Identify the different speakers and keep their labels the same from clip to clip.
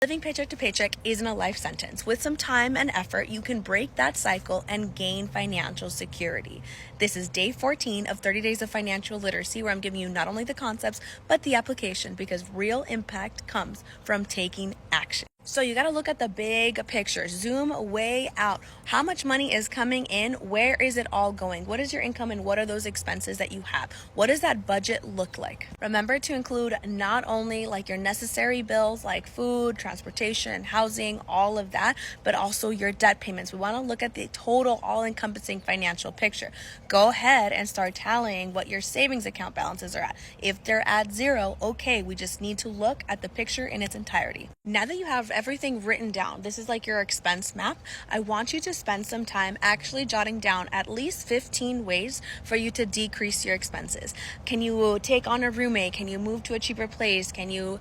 Speaker 1: Living paycheck to paycheck isn't a life sentence. With some time and effort, you can break that cycle and gain financial security. This is day 14 of 30 Days of Financial Literacy, where I'm giving you not only the concepts, but the application, because real impact comes from taking action. So you got to look at the big picture, zoom way out. How much money is coming in? Where is it all going? What is your income and what are those expenses that you have? What does that budget look like? Remember to include not only like your necessary bills like food, transportation, housing, all of that, but also your debt payments. We want to look at the total all-encompassing financial picture. Go ahead and start tallying what your savings account balances are at. If they're at zero, okay, we just need to look at the picture in its entirety. Now that you have everything written down, this is like your expense map. I want you to spend some time actually jotting down at least 15 ways for you to decrease your expenses. Can you take on a roommate? Can you move to a cheaper place? Can you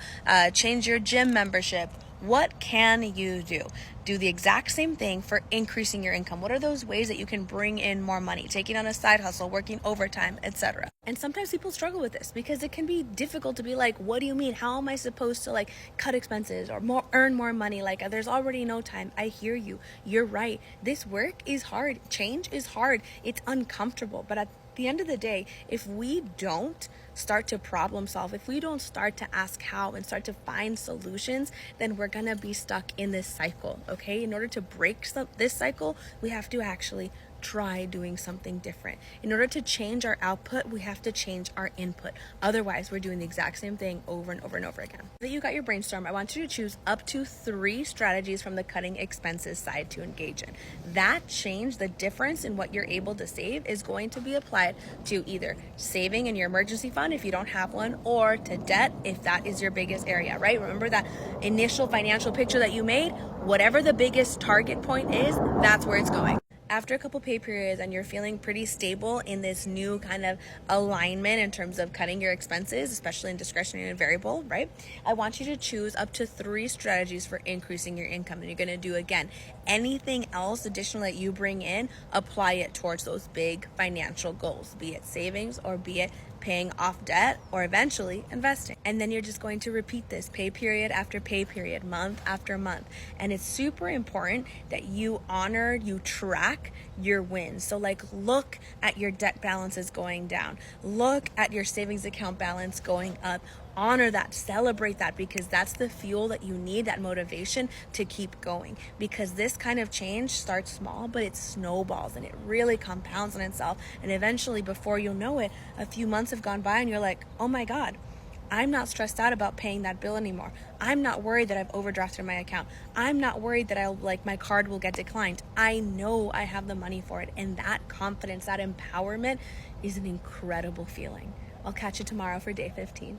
Speaker 1: change your gym membership? What can you do? Do the exact same thing for increasing your income. What are those ways that you can bring in more money? Taking on a side hustle, working overtime, etc. And sometimes people struggle with this because it can be difficult to be like, what do you mean? How am I supposed to like cut expenses or earn more money? Like there's already no time. I hear you. You're right. This work is hard. Change is hard. It's uncomfortable. But at the end of the day, if we don't start to problem solve, if we don't start to ask how and start to find solutions, then we're gonna be stuck in this cycle, okay? In order to break this cycle, we have to actually try doing something different. In order to change our output, we have to change our input. Otherwise, we're doing the exact same thing over and over and over again. Now that you got your brainstorm, I want you to choose up to 3 strategies from the cutting expenses side to engage in. That change, the difference in what you're able to save, is going to be applied to either saving in your emergency fund if you don't have one, or to debt if that is your biggest area, right? Remember that initial financial picture that you made? Whatever the biggest target point is, that's where it's going. After a couple pay periods and you're feeling pretty stable in this new kind of alignment in terms of cutting your expenses, especially in discretionary and variable, right? I want you to choose up to 3 strategies for increasing your income. And you're going to do, again, anything else additional that you bring in, apply it towards those big financial goals, be it savings or be it paying off debt or eventually investing. And then you're just going to repeat this pay period after pay period, month after month. And it's super important that you track your wins. So like look at your debt balances going down, look at your savings account balance going up. Honor that, celebrate that, because that's the fuel that you need, that motivation to keep going. Because this kind of change starts small, but it snowballs and it really compounds on itself. And eventually, before you know it, a few months have gone by and you're like, oh my God, I'm not stressed out about paying that bill anymore. I'm not worried that I've overdrafted my account. I'm not worried that my card will get declined. I know I have the money for it. And that confidence, that empowerment is an incredible feeling. I'll catch you tomorrow for day 15.